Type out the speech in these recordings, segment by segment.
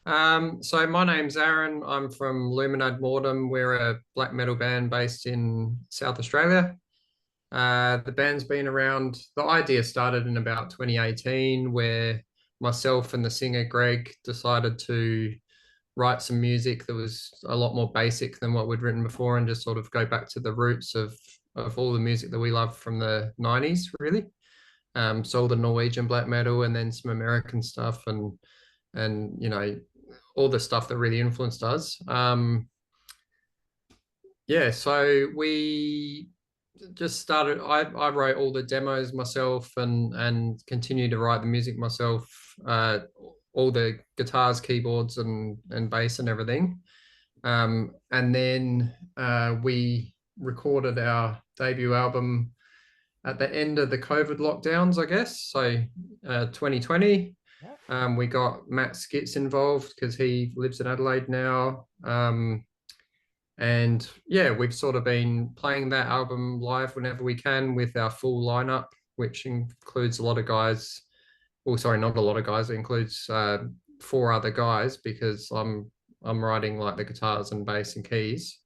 So my name's Aaron. I'm from Lumen Ad Mortem. We're a black metal band based in South Australia. The band's been around. The idea started in about 2018, where myself and the singer Greg decided to write some music that was a lot more basic than what we'd written before, and just sort of go back to the roots of all the music that we love from the 90s, really. So all the Norwegian black metal and then some American stuff and all the stuff that really influenced us. Yeah, so we just started. I wrote all the demos myself and continue to write the music myself. All the guitars, keyboards, and bass and everything. And then we recorded our debut album at the end of the COVID lockdowns, I guess. So 2020. We got Matt Skitz involved because he lives in Adelaide now. And yeah, we've sort of been playing that album live whenever we can with our full lineup, which includes a lot of guys. Well, sorry, not a lot of guys. It includes four other guys because I'm writing like the guitars and bass and keys,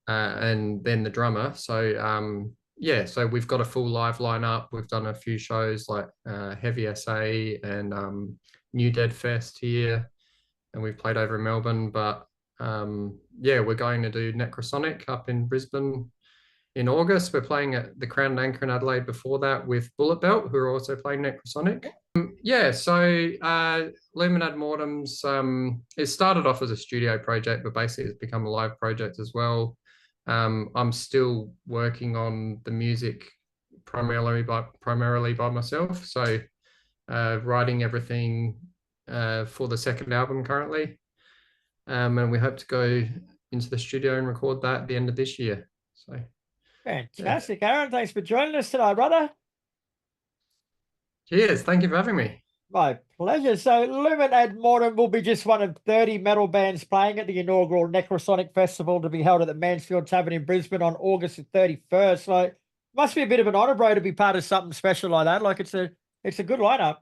and then the drummer. So yeah, so we've got a full live lineup. We've done a few shows like Heavy SA and New Dead Fest here, and we've played over in Melbourne. But yeah, we're going to do Necrosonic up in Brisbane in August. We're playing at the Crown and Anchor in Adelaide before that with Bulletbelt, who are also playing Necrosonic. Yeah, so Lumen Ad Mortem's it started off as a studio project, but basically it's become a live project as well. I'm still working on the music primarily by myself. So writing everything for the second album currently. And we hope to go into the studio and record that at the end of this year. So fantastic, yeah. Aaron, thanks for joining us today, brother. Cheers, thank you for having me. My pleasure. So Lumen Ad Mortem will be just one of 30 metal bands playing at the inaugural Necrosonic Festival to be held at the Mansfield Tavern in Brisbane on August the 31st. So it must be a bit of an honour, bro, to be part of something special like that. Like it's a good lineup.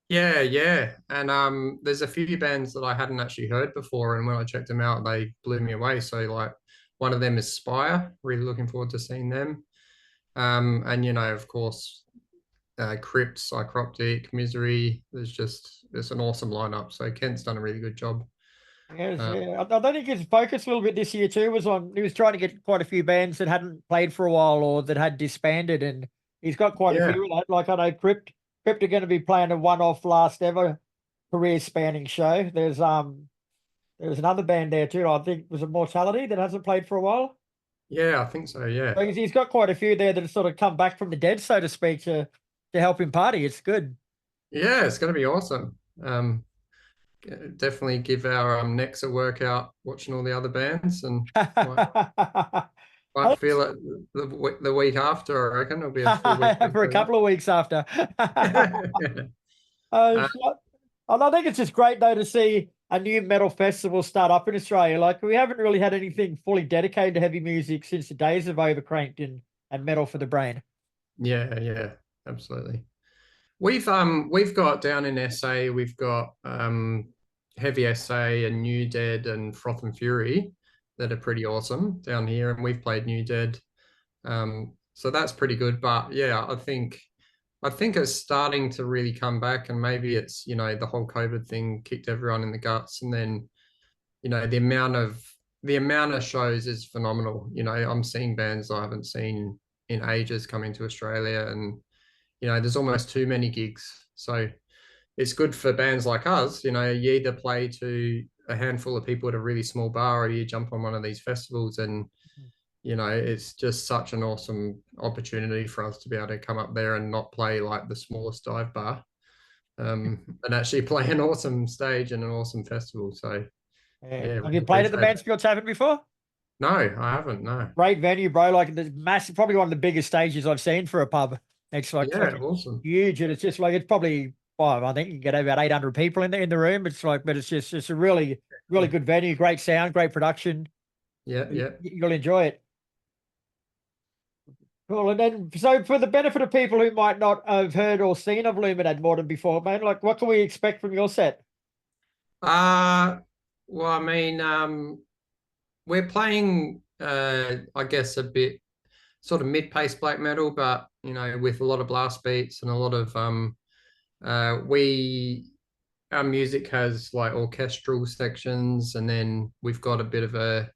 Yeah. And there's a few bands that I hadn't actually heard before, and when I checked them out, they blew me away. So like one of them is Spire, really looking forward to seeing them. And of course, Crypt, Psycroptic, Misery. There's an awesome lineup. So Kent's done a really good job. Yes, yeah. I don't think his focus a little bit this year too he was trying to get quite a few bands that hadn't played for a while or that had disbanded, and he's got quite a few of that. Like I know Crypt are going to be playing a one-off last ever career spanning show. There's another band there too. I think was a Mortality that hasn't played for a while. Yeah, I think so. Yeah, so he's got quite a few there that have sort of come back from the dead, so to speak, to help him party. It's good. Yeah, it's going to be awesome. Definitely give our necks a workout watching all the other bands, and might feel it the week after. I reckon it'll be a full week for a couple of weeks after. I think it's just great though to see a new metal festival start up in Australia. Like we haven't really had anything fully dedicated to heavy music since the days of Overcranked and Metal for the Brain. Yeah, absolutely. We've got down in SA, we've got Heavy SA and New Dead and Froth and Fury that are pretty awesome down here, and we've played New Dead. So that's pretty good. But yeah, I think it's starting to really come back, and maybe it's, the whole COVID thing kicked everyone in the guts, and then, the amount of shows is phenomenal. I'm seeing bands I haven't seen in ages coming to Australia, and there's almost too many gigs. So it's good for bands like us. You either play to a handful of people at a really small bar, or you jump on one of these festivals, and it's just such an awesome opportunity for us to be able to come up there and not play like the smallest dive bar, and actually play an awesome stage and an awesome festival. So yeah. Have you played at the Mansfield Tavern before? No, I haven't. No. Great venue, bro. Like the massive, probably one of the biggest stages I've seen for a pub. It's like awesome, huge, and it's just like it's probably I think you can get about 800 people in the room. It's like, but it's just a really good venue, great sound, great production. Yeah. You'll enjoy it. Cool. And then, so for the benefit of people who might not have heard or seen of Lumen Ad Mortem before, man, like what can we expect from your set? Uh, well, I mean, we're playing, I guess, a bit sort of mid-pace black metal, but with a lot of blast beats and a lot of we our music has like orchestral sections, and then we've got a bit of a.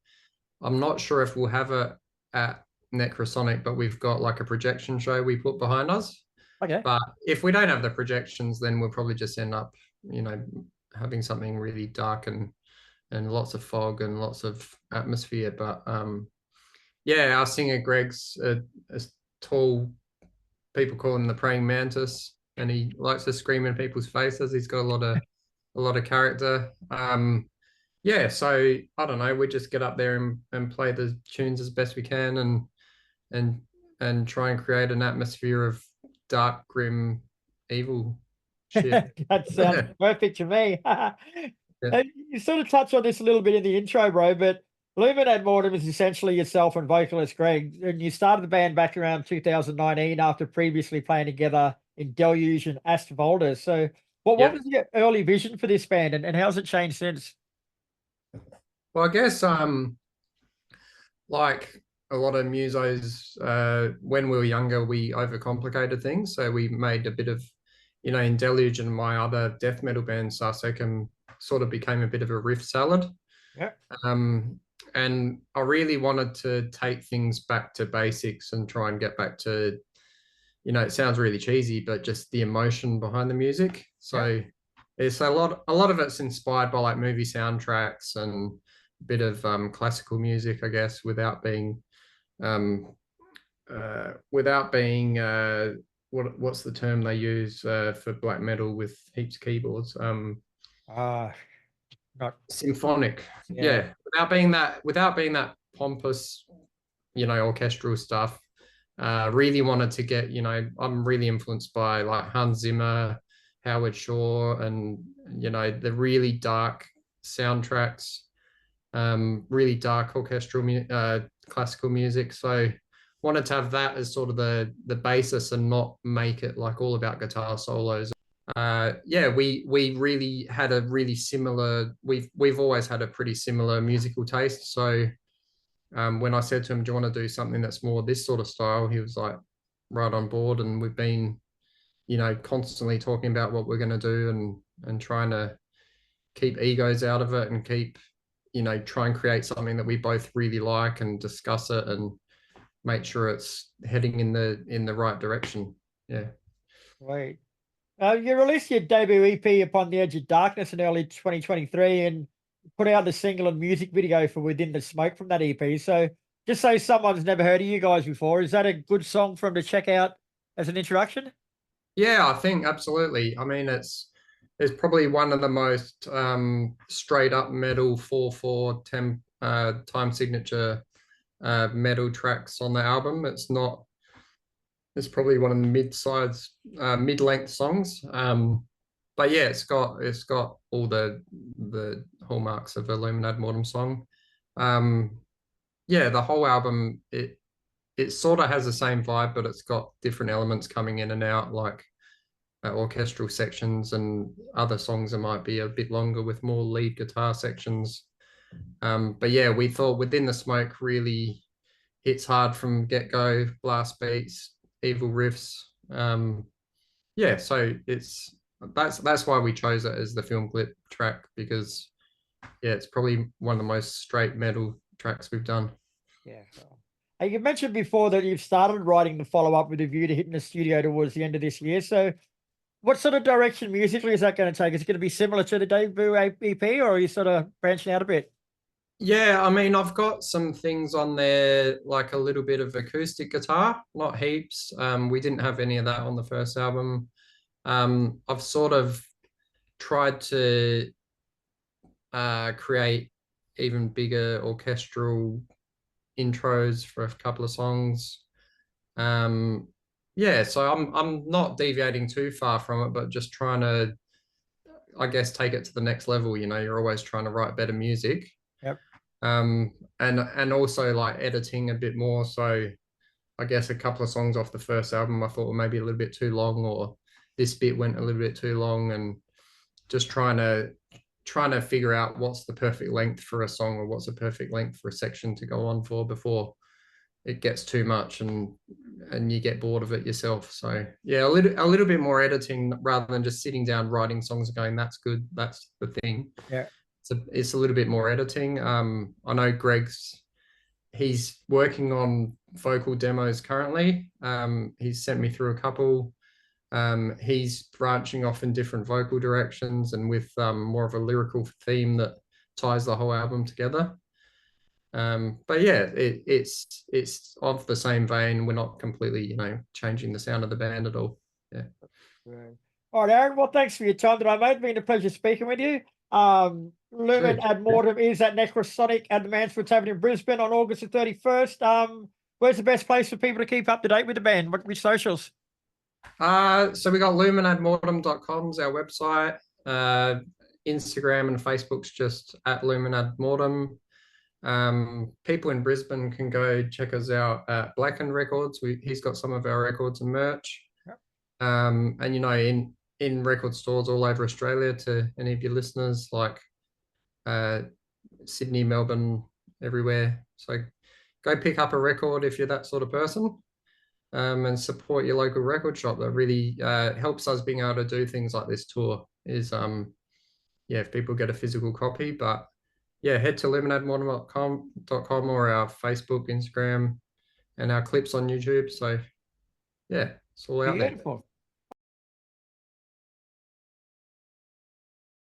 I'm not sure if we'll have it at Necrosonic, but we've got like a projection show we put behind us. Okay. But if we don't have the projections, then we'll probably just end up, having something really dark and lots of fog and lots of atmosphere. But yeah, our singer Greg's a tall, people call him the praying mantis, and he likes to scream in people's faces. He's got a lot of character. Yeah, so I don't know. We just get up there and play the tunes as best we can, and and try and create an atmosphere of dark, grim, evil shit. That sounds perfect to me. Yeah. And you sort of touched on this a little bit in the intro, bro, but Lumen Ad Mortem is essentially yourself and vocalist Greg, and you started the band back around 2019 after previously playing together in Deluge and Astrodeath. So what Yeah. was your early vision for this band, and how's it changed since? Well, I guess like a lot of musos, when we were younger, we overcomplicated things. So we made a bit of, in Deluge and my other death metal band, Sarsekam, sort of became a bit of a riff salad. Yeah. Um, and I really wanted to take things back to basics and try and get back to, it sounds really cheesy, but just the emotion behind the music. Yeah. So it's a lot of it's inspired by like movie soundtracks and a bit of classical music, I guess, um, without being what's the term they use for black metal with heaps of keyboards? Uh Not, Symphonic. yeah. Yeah, without being that pompous, orchestral stuff. Really wanted to get, I'm really influenced by like Hans Zimmer, Howard Shaw, and the really dark soundtracks, really dark orchestral classical music. So wanted to have that as sort of the basis and not make it like all about guitar solos. Yeah, we really had a really similar. We've always had a pretty similar musical taste. So when I said to him, "Do you want to do something that's more this sort of style?" He was like, right on board, and we've been, constantly talking about what we're going to do and trying to keep egos out of it and keep, try and create something that we both really like and discuss it and make sure it's heading in the right direction. Yeah. Right. You released your debut EP Upon the Edge of Darkness in early 2023 and put out the single and music video for Within the Smoke from that EP. So, just so someone's never heard of you guys before, is that a good song for them to check out as an introduction? Yeah, I think absolutely. I mean, it's probably one of the most straight up metal 4/4 time signature metal tracks on the album. It's probably one of the mid-length songs. But yeah, it's got all the hallmarks of a Lumen Ad Mortem song. Um, yeah, the whole album it sort of has the same vibe, but it's got different elements coming in and out, like orchestral sections, and other songs that might be a bit longer with more lead guitar sections. But yeah, we thought Within the Smoke really hits hard from get-go, blast beats, evil riffs. Yeah, so that's why we chose it as the film clip track, because yeah, it's probably one of the most straight metal tracks we've done. Yeah. Sure. You mentioned before that you've started writing the follow up with a view to hitting the studio towards the end of this year. So, what sort of direction musically is that going to take? Is it going to be similar to the debut EP, or are you sort of branching out a bit? Yeah, I mean, I've got some things on there, like a little bit of acoustic guitar, not heaps. We didn't have any of that on the first album. I've sort of tried to create even bigger orchestral intros for a couple of songs. Um, yeah, so I'm not deviating too far from it, but just trying to, I guess, take it to the next level. You're always trying to write better music. Yep. And also like editing a bit more. So I guess a couple of songs off the first album I thought were maybe a little bit too long, or this bit went a little bit too long, and just trying to trying to figure out what's the perfect length for a song or what's the perfect length for a section to go on for before it gets too much and you get bored of it yourself. So yeah, a little bit more editing rather than just sitting down writing songs and going, that's good, that's the thing. Yeah. It's a little bit more editing. I know he's working on vocal demos currently. He's sent me through a couple. He's branching off in different vocal directions and with more of a lyrical theme that ties the whole album together. But yeah, it's of the same vein. We're not completely, changing the sound of the band at all. Yeah. Right. All right, Aaron. Well, thanks for your time today, mate. It's been a pleasure speaking with you. Lumen Ad Mortem is at Necrosonic at the Mansfield Tavern in Brisbane on August the 31st. Where's the best place for people to keep up to date with the band? Which socials? So we got lumenadmortem.com is our website. Instagram and Facebook's just at Lumen Ad Mortem. People in Brisbane can go check us out at Blackened Records. He's got some of our records and merch. Yep. And in record stores all over Australia, to any of your listeners, like Sydney, Melbourne, everywhere. So go pick up a record if you're that sort of person, and support your local record shop. That really helps us being able to do things like this tour is if people get a physical copy. But yeah, head to lumenadmortem.com or our Facebook, Instagram, and our clips on YouTube. So yeah, it's all out there. Beautiful.